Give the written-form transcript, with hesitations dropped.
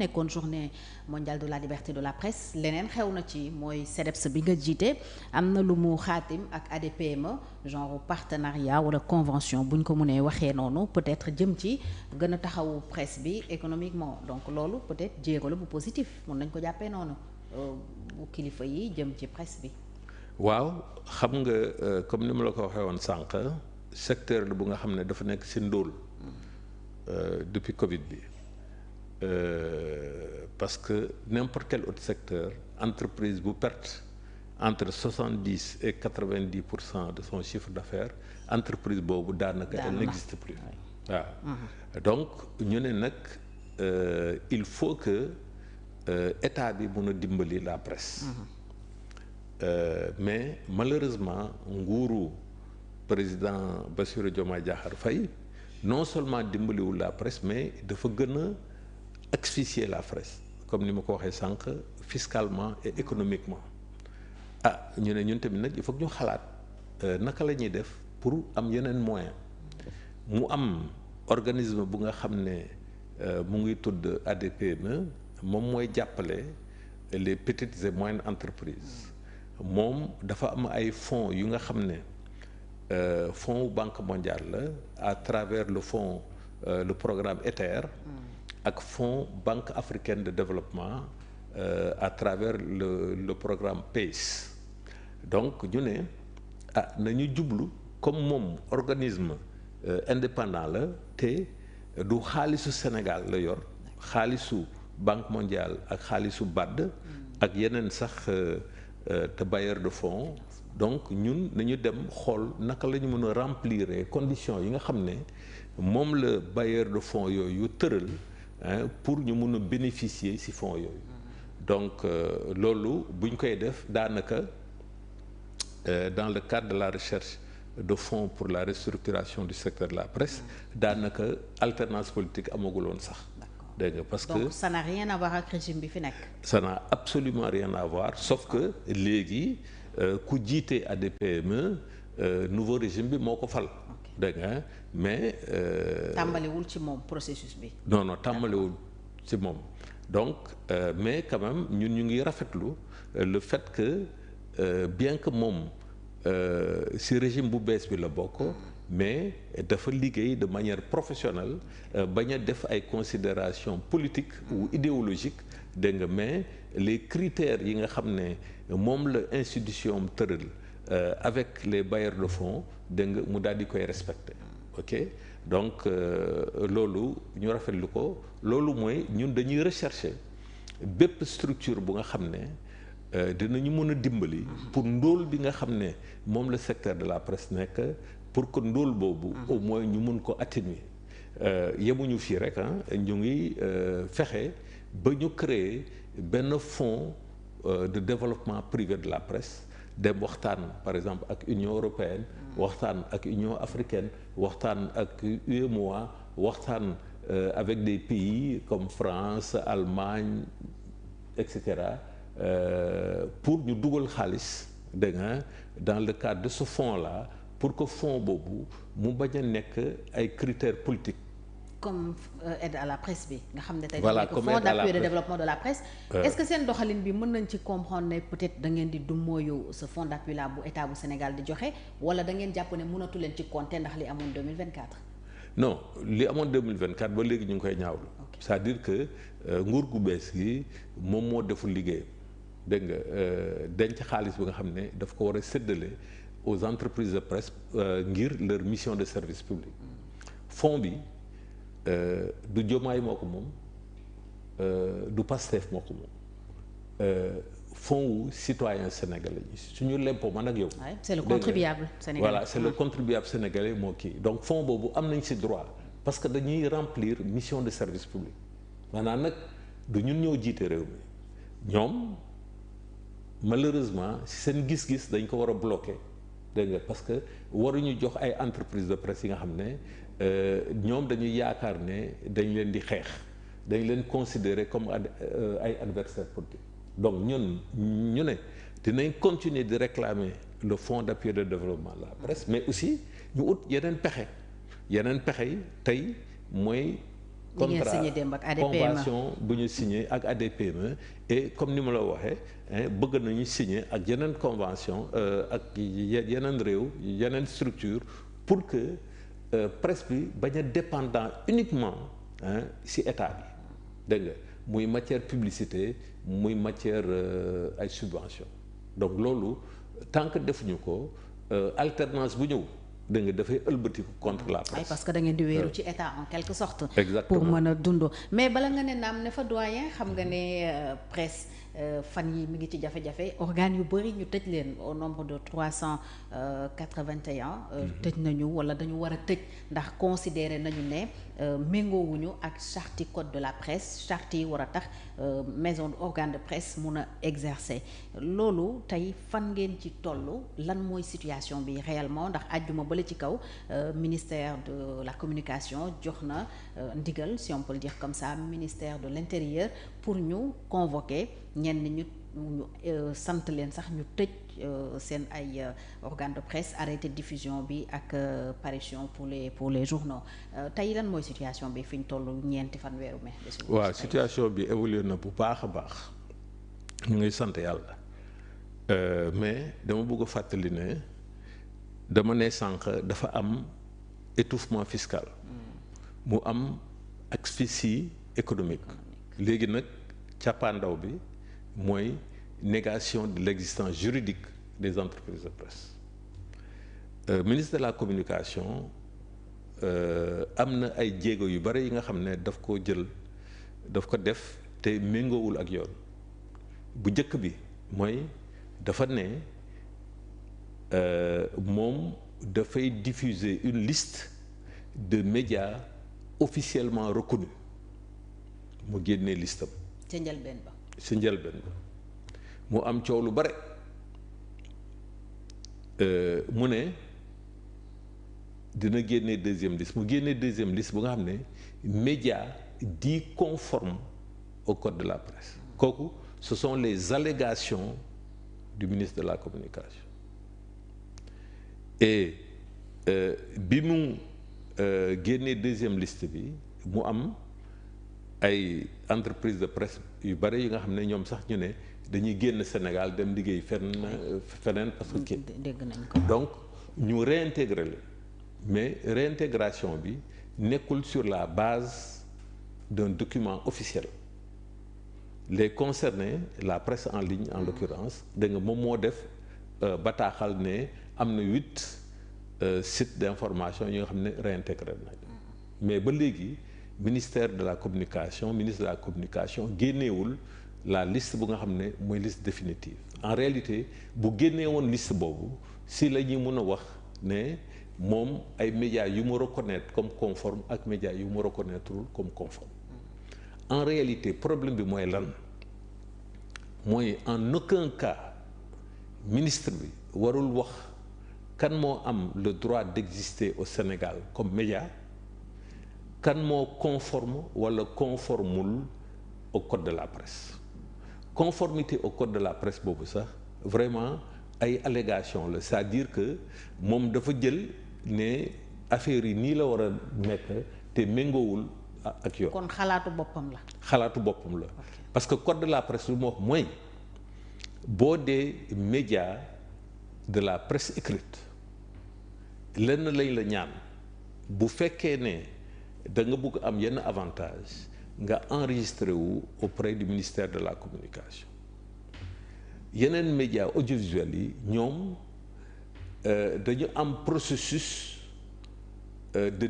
nekkoon journée mondiale de la liberté de la presse leneen xew na ci mooy CDEPS bi nga jiite am na lu mu xaatim ak ADPME genre partenariat wala convention buñ ko mënee waxee noonu peut-être jëm ci gën a taxawu presse bi économiquement donc loolu peut-être jéego la bu positif mën nañ ko jàppee noonu bu kilifa yi jëm ci presse bi. waaw xam nga comme ni ma la ko waxee woon sànq secteur la bu nga xam ne dafa nekk ci ndóol depuis Covid bi. Parce que n'importe quel autre secteur entreprise bu perte entre 70 et 90% de son chiffre d'affaires entreprise boobu daanaka elle n'existe plus waaw donc ñu ne nag il faut que état bi mun a dimbali la presse mais malheureusement nguuru président Bassirou Diomaye Diakhar Faye non seulement dimbaliwul la presse mais dafa gën a asphyxier la presse comme ni ma ko waxee sànq fiscalement et économiquement ñu ne ñun tamit nag il faut que ñu xalaat naka la ñuy def pour am yeneen moyen mu am organisme bu nga xam ne mu ngi tudd ADPME moom mooy jàppale les petites et moyennes entreprises moom dafa am ay fonds yu nga xam ne fonds Banque mondiale la à travers le fonds le programme ETER ak fonds Banque africaine de développement à travers le programme PACE donc ñu ne nañu jublu comme moom organisme indépendant la te du xaalisu Sénégal la yor xaalisu Banque mondiale ak xaalisu BAD ak yeneen sax te bailleur de fonds donc ñun nañu dem xool naka la ñu mën a remplir conditions yi nga xam ne moom la bailleur de fonds yooyu tëral pour ñu mun a bénéficier ci fonds yooyu donc loolu buñ koy def daanaka dans le cadre de la recherche de fonds pour la restructuration du secteur de la presse daanaka alternance politique amagul woon sax dégg nga parce que donc ça n'a rien à voir ak régime bi fi nekk. ça n'a absolument rien à voir sauf que léegi ku jiite ADPME nouveau régime bi moo ko fal. dégg nga mais. tàmbaliwul ci moom processus bi. non tàmbaliwul ci moom donc mais quand même ñun ñu ngi rafetlu le fait que bien que moom ci régime bu bees bi la bokk. mais dafa liggéey de manière professionnelle bañ a def ay considérations politiques ou idéologiques dégg nga mais les critères yi nga xam ne moom la institution am tëral avec les bailleurs de fonds dégg nga mu daal di koy respecter ok donc loolu ñu rafetlu ko loolu mooy ñun dañuy rechercher bépp structure bu nga xam ne dinañu mën a dimbali pour ndóol bi nga xam ne moom la secteur de la presse nekk pour que ndóol boobu au moins ñu mun ko atténuer yemuñu fii rek ñu ngi fexe ba ñu créer benn fonds de développement privé de la presse dem waxtaan par exemple ak Union européenne waxtaan ak Union africaine waxtaan ak UEMOA waxtaan avec des pays comme France Allemagne et cetera pour ñu dugal xaalis dégg nga dans le cadre de ce fonds-là pour que fonds boobu mu bañ a nekk ay critères politiques. comme aide à la presse bi nga xam ne tey voilà comme fonds d'appui de développement de la presse. Est-ce que seen doxalin bi mën nañ ci comprendre ne peut-être da ngeen di dummóoyu ce fonds d'appui là bu état bu Sénégal di joxe wala da ngeen jàpp ne mënatu leen ci compter ndax li amoon 2024. non li amoon 2024 ba léegi ñu ngi koy ñaawlu. c'est-à-dire que nguur gu bees gi moom moo deful liggéeyam dégg nga denc xaalis bi nga xam ne daf ko war a séddale aux entreprises de presse ngir leur mission de service public fonds bi du Diomaye moo ko moom du Pastef moo ko moom fonds wu citoyen sénégalais yi suñu lempo man ak yow. c'est le contribuable sénégalais. voilà c'est le contribuable sénégalais moo kii donc fonds boobu am nañ ci droit parce que dañuy remplir mission de service public maanaam nag du ñun ñoo jiite réew mi ñoom malheureusement ci seen gis-gis dañ ko war a bloquer. dégg nga parce que waruñu jox ay entreprise de presse yi nga xam ne ñoom dañuy yaakaar ne dañ leen di xeex dañ leen considérer comme ay adversaires politiques donc ñun ñu ne dinañ continuer di réclamer le fonds d'appui de développement de la presse mais aussi ñu ut yeneen pexe yi tey mooy contrat convention bu ñu signé ak ADPME et comme ni ma la waxee bëgg nañu signé ak yeneen convention ak yeneen réew yeneen structure pour que presse bi bañ a dépendant uniquement ci état bi dégg nga muy matière publicité muy matière ay subvention donc loolu tant que defuñu ko alternance bu ñëw dégg nga dafay ëlbatiku contre la presse. parce que da ngeen di wéeru ci état en quelque sorte. Exactement. pour mën a dund mais bala nga ne naam ne fa doyen xam nga ne presse fan yi mi ngi ci jafe-jafe organes yu bëri ñu tëj leen au nombre de 381. tëj nañu wala dañu war a tëj ndax considéré nañu ne méngoowuñu ak charte code de la presse charte yi war a tax maison organe de presse mun a exercer loolu tey fan ngeen ci toll lan mooy situation bi réellement ndax àjjuma bale ci kaw ministère de la communication jox na ndigal si on peut le dire comme ça ministère de l'intérieur pour ñu convoquer ñenn ñu sant leen sax ñu tëj seen ay organe de presse arrêté diffusion bi ak parution pour les journaux tey lan mooy situation bi fi ñu toll ñeenti fan weeru mai. waaw situation bi évolué na bu baax a baax ñu ngay sant yàlla mais dama bëgg a fàttali ne dama ne sànq dafa am étouffement fiscal mu am asphyxie économique léegi nag càppaandaw bi mooy négation de l'existence juridique des entreprises de presse ministre de la communication am na ay jéego yu bari yi nga xam ne daf ko def te méngoowul ak yoon bu njëkk bi mooy dafa ne moom dafay diffuser une liste de médias officiellement reconnus mu génnee listam ca njëlbeen ba mu am coow lu bare mu ne dina génnee deuxième liste bu nga xam ne médias dits conformes au code de la presse kooku ce sont les allégations du ministre de la communication et bi mu génnee deuxième liste bi mu am ay entreprise de presse yu bari yi nga xam ne ñoom sax ñu ne dañuy génn Sénégal dem liggéey feneen parce que dégg nañ ko donc ñu réintégrer la mais réintégration bi nekkul sur la base d'un document officiel les concernés la presse en ligne en l'occurrence dégg nga moom moo def bataaxal ne am na 8 sites d'information yi nga xam ne réintégré nañ mais ba léegi ministre de la communication génneewul la liste bu nga xam ne mooy liste définitive en réalité bu génnee woon liste boobu si la ñuy mën a wax ne moom ay médias yu mu reconnaître comme conforme ak médias yu mu reconnaîtrewul comme conforme en réalité problème bi mooy lan mooy en aucun cas ministre bi warul wax kan moo am le droit d'exister au Sénégal comme média kan moo conforme wala conformul au code de la presse conformité au code de la presse boobu sax vraiment ay allégation la c'est-à-dire que moom dafa jël ne affaire yi nii la war a nekk te méngoowul ak yoon. kon xalaatu boppam la. parce que code de la presse lu mu wax mooy boo dee média de la presse écrite lenn lañ la ñaan bu fekkee ne da nga bëgg am yenn avantage nga enregistré wu auprès du ministère de la communication yeneen médias audiovisuels yi ñoom dañu am processus de